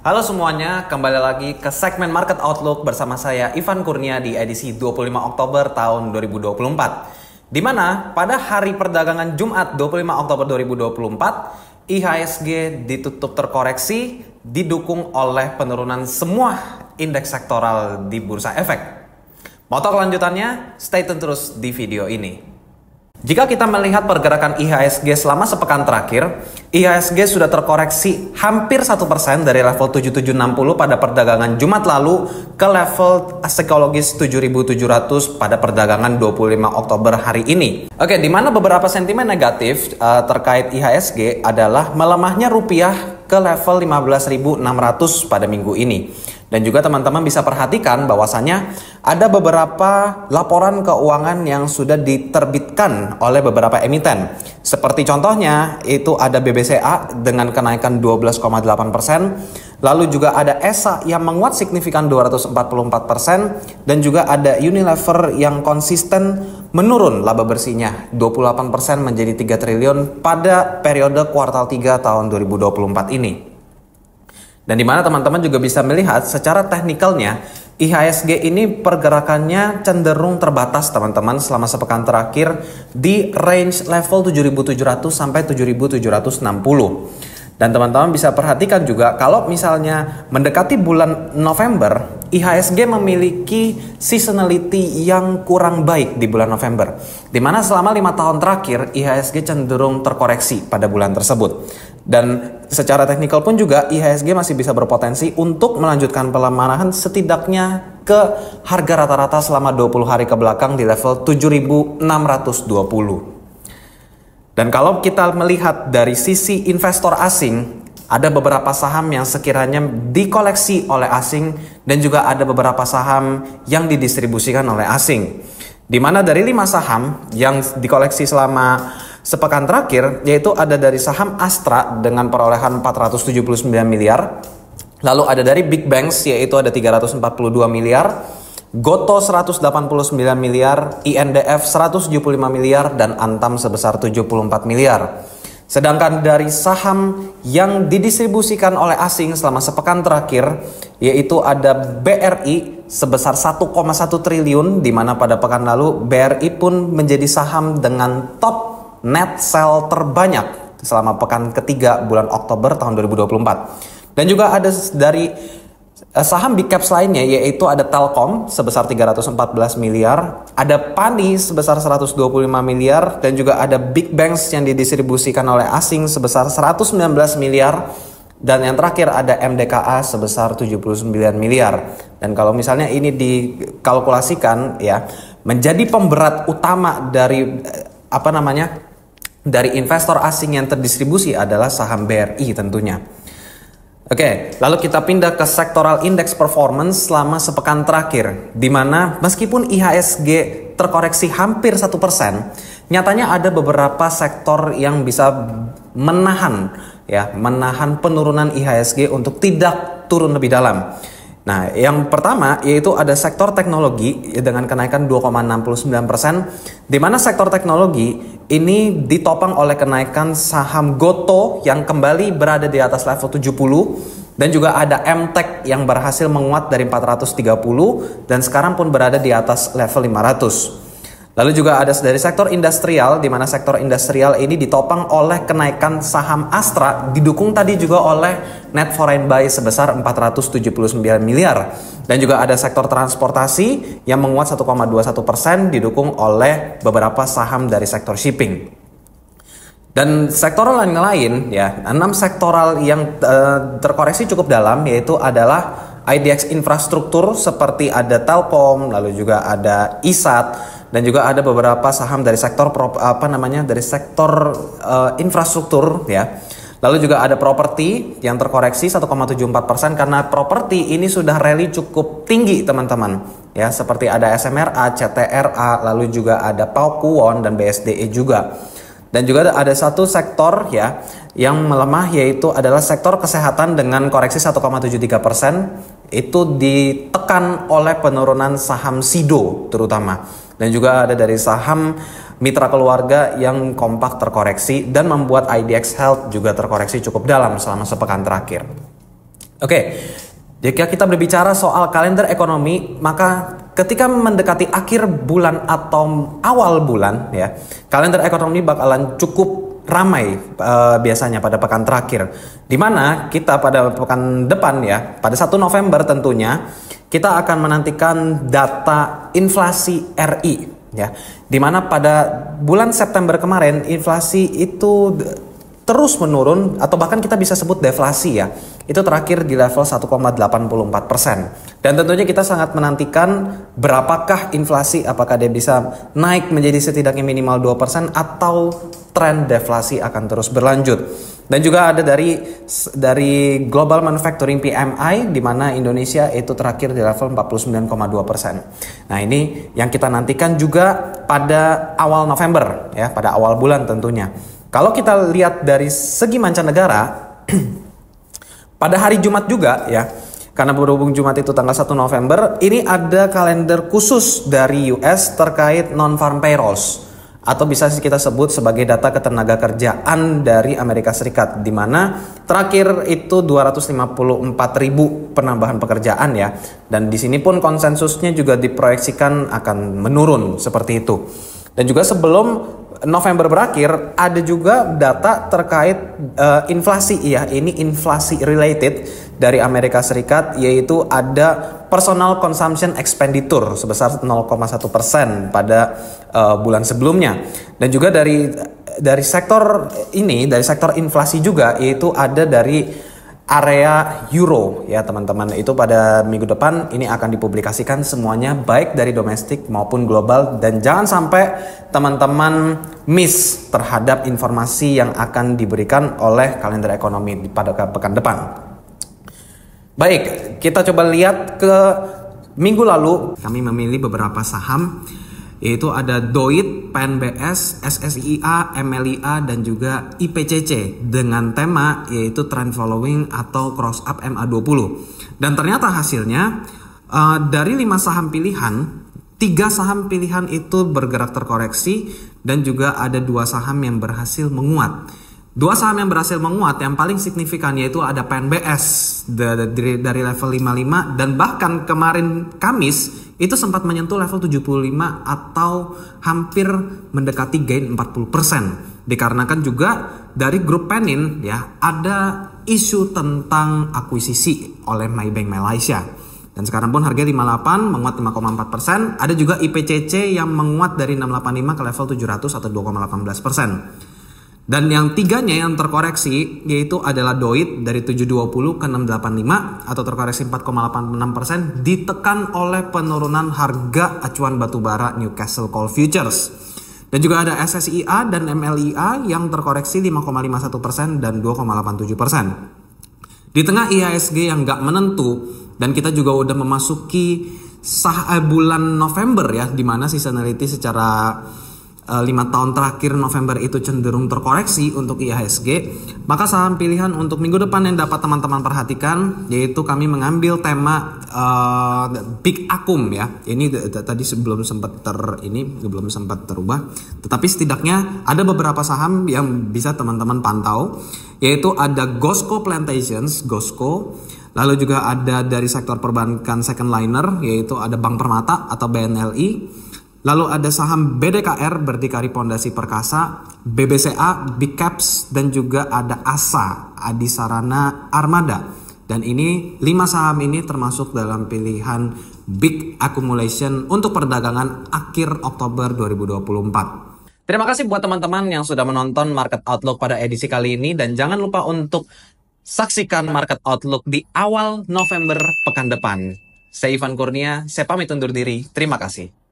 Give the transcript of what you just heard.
Halo semuanya, kembali lagi ke segmen Market Outlook bersama saya Ivan Kurnia di edisi 25 Oktober tahun 2024. Di mana pada hari perdagangan Jumat 25 Oktober 2024, IHSG ditutup terkoreksi didukung oleh penurunan semua indeks sektoral di Bursa Efek. Mau tahu kelanjutannya? Stay tune terus di video ini. Jika kita melihat pergerakan IHSG selama sepekan terakhir, IHSG sudah terkoreksi hampir 1% dari level 7760 pada perdagangan Jumat lalu ke level psikologis 7700 pada perdagangan 25 Oktober hari ini. Oke, di mana beberapa sentimen negatif terkait IHSG adalah melemahnya rupiah ke level 15.600 pada minggu ini. Dan juga teman-teman bisa perhatikan bahwasannya ada beberapa laporan keuangan yang sudah diterbitkan oleh beberapa emiten. Seperti contohnya itu ada BBCA dengan kenaikan 12,8%. Lalu juga ada ESA yang menguat signifikan 244%. Dan juga ada Unilever yang konsisten menurun laba bersihnya 28% menjadi 3 triliun pada periode kuartal 3 tahun 2024 ini. Dan di mana teman-teman juga bisa melihat secara teknikalnya IHSG ini pergerakannya cenderung terbatas teman-teman selama sepekan terakhir di range level 7.700 sampai 7.760. Dan teman-teman bisa perhatikan juga kalau misalnya mendekati bulan November, IHSG memiliki seasonality yang kurang baik di bulan November. Di mana selama 5 tahun terakhir IHSG cenderung terkoreksi pada bulan tersebut. Dan secara teknikal pun juga IHSG masih bisa berpotensi untuk melanjutkan pelemahan setidaknya ke harga rata-rata selama 20 hari ke belakang di level 7.620. Dan kalau kita melihat dari sisi investor asing, ada beberapa saham yang sekiranya dikoleksi oleh asing dan juga ada beberapa saham yang didistribusikan oleh asing. Di mana dari 5 saham yang dikoleksi selama sepekan terakhir, yaitu ada dari saham Astra dengan perolehan 479 miliar. Lalu ada dari Big Banks yaitu ada 342 miliar. Goto 189 miliar, INDF 175 miliar, dan Antam sebesar 74 miliar. Sedangkan dari saham yang didistribusikan oleh asing selama sepekan terakhir, yaitu ada BRI sebesar 1,1 triliun, di mana pada pekan lalu BRI pun menjadi saham dengan top net sell terbanyak selama pekan ketiga bulan Oktober tahun 2024. Dan juga ada dari saham big caps lainnya yaitu ada Telkom sebesar 314 miliar, ada Pani sebesar 125 miliar, dan juga ada Big Banks yang didistribusikan oleh asing sebesar 119 miliar, dan yang terakhir ada MDKA sebesar 79 miliar. Dan kalau misalnya ini dikalkulasikan ya, menjadi pemberat utama dari dari investor asing yang terdistribusi adalah saham BRI tentunya. Oke, lalu kita pindah ke sektoral index performance selama sepekan terakhir, di mana meskipun IHSG terkoreksi hampir 1%, nyatanya ada beberapa sektor yang bisa menahan penurunan IHSG untuk tidak turun lebih dalam. Nah, yang pertama yaitu ada sektor teknologi dengan kenaikan 2,69%, di mana sektor teknologi ini ditopang oleh kenaikan saham Goto yang kembali berada di atas level 70, dan juga ada MTech yang berhasil menguat dari 430 dan sekarang pun berada di atas level 500. Lalu juga ada dari sektor industrial, di mana sektor industrial ini ditopang oleh kenaikan saham Astra, didukung tadi juga oleh net foreign buy sebesar 479 miliar. Dan juga ada sektor transportasi yang menguat 1,21%, didukung oleh beberapa saham dari sektor shipping. Dan sektoral lain ya, 6 sektoral yang terkoreksi cukup dalam yaitu adalah IDX infrastruktur seperti ada Telkom, lalu juga ada ISAT, dan juga ada beberapa saham dari sektor infrastruktur ya. Lalu juga ada properti yang terkoreksi 1,74% karena properti ini sudah rally cukup tinggi teman-teman ya, seperti ada SMRA, CTRA, lalu juga ada Pakuwon dan BSDE juga. Dan juga ada satu sektor ya yang melemah yaitu adalah sektor kesehatan dengan koreksi 1,73%. Itu ditekan oleh penurunan saham Sido terutama. Dan juga ada dari saham mitra keluarga yang kompak terkoreksi dan membuat IDX Health juga terkoreksi cukup dalam selama sepekan terakhir. Oke, jika kita berbicara soal kalender ekonomi, maka ketika mendekati akhir bulan atau awal bulan ya, kalender ekonomi bakalan cukup ramai biasanya pada pekan terakhir. Di mana kita pada pekan depan ya, pada 1 November tentunya, kita akan menantikan data inflasi RI ya. Di mana pada bulan September kemarin inflasi itu terus menurun atau bahkan kita bisa sebut deflasi ya. Itu terakhir di level 1,84%. Dan tentunya kita sangat menantikan berapakah inflasi, apakah dia bisa naik menjadi setidaknya minimal 2% atau tren deflasi akan terus berlanjut. Dan juga ada dari Global Manufacturing PMI di mana Indonesia itu terakhir di level 49,2%. Nah, ini yang kita nantikan juga pada awal November ya, pada awal bulan tentunya. Kalau kita lihat dari segi mancanegara, pada hari Jumat juga ya, karena berhubung Jumat itu tanggal 1 November, ini ada kalender khusus dari US terkait non-farm payrolls, atau bisa kita sebut sebagai data ketenaga kerjaan dari Amerika Serikat, di mana terakhir itu 254.000 penambahan pekerjaan ya, dan di sini pun konsensusnya juga diproyeksikan akan menurun seperti itu. Dan juga sebelum November berakhir, ada juga data terkait inflasi ya, ini inflasi related dari Amerika Serikat, yaitu ada personal consumption expenditure sebesar 0,1% pada bulan sebelumnya. Dan juga dari sektor ini, dari sektor inflasi juga, yaitu ada dari area euro ya teman-teman. Itu pada minggu depan ini akan dipublikasikan semuanya, baik dari domestik maupun global, dan jangan sampai teman-teman miss terhadap informasi yang akan diberikan oleh kalender ekonomi pada pekan depan. Baik, kita coba lihat ke minggu lalu. Kami memilih beberapa saham, yaitu ada DOIT, PNBS, SSIA, MLIA, dan juga IPCC dengan tema yaitu trend following atau cross up MA20. Dan ternyata hasilnya dari 5 saham pilihan, 3 saham pilihan itu bergerak terkoreksi, dan juga ada 2 saham yang berhasil menguat. 2 saham yang berhasil menguat yang paling signifikan yaitu ada PNBS dari level 55, dan bahkan kemarin Kamis itu sempat menyentuh level 75 atau hampir mendekati gain 40%. Dikarenakan juga dari grup Penin ya, ada isu tentang akuisisi oleh Maybank Malaysia. Dan sekarang pun harga 58 menguat 5,4%. Ada juga IPCC yang menguat dari 685 ke level 700 atau 2,18%. Dan yang 3-nya yang terkoreksi yaitu adalah DOIT dari 720 ke 685 atau terkoreksi 4,86%, ditekan oleh penurunan harga acuan batubara Newcastle Coal Futures. Dan juga ada SSIA dan MLIA yang terkoreksi 5,51% dan 2,87%. Di tengah IHSG yang nggak menentu, dan kita juga udah memasuki bulan November ya, di mana seasonality secara 5 tahun terakhir November itu cenderung terkoreksi untuk IHSG, maka saham pilihan untuk minggu depan yang dapat teman-teman perhatikan yaitu kami mengambil tema Big Akum ya. Ini tadi belum sempat terubah, tetapi setidaknya ada beberapa saham yang bisa teman-teman pantau, yaitu ada Gosco Plantations, Gosco. Lalu juga ada dari sektor perbankan second liner, yaitu ada Bank Permata atau BNLI. Lalu ada saham BDKR, Berdikari Pondasi Perkasa, BBCA, Big Caps, dan juga ada ASA, Adisarana Armada. Dan ini 5 saham ini termasuk dalam pilihan Big Accumulation untuk perdagangan akhir Oktober 2024. Terima kasih buat teman-teman yang sudah menonton Market Outlook pada edisi kali ini, dan jangan lupa untuk saksikan Market Outlook di awal November pekan depan. Saya Ivan Kurnia, saya pamit undur diri. Terima kasih.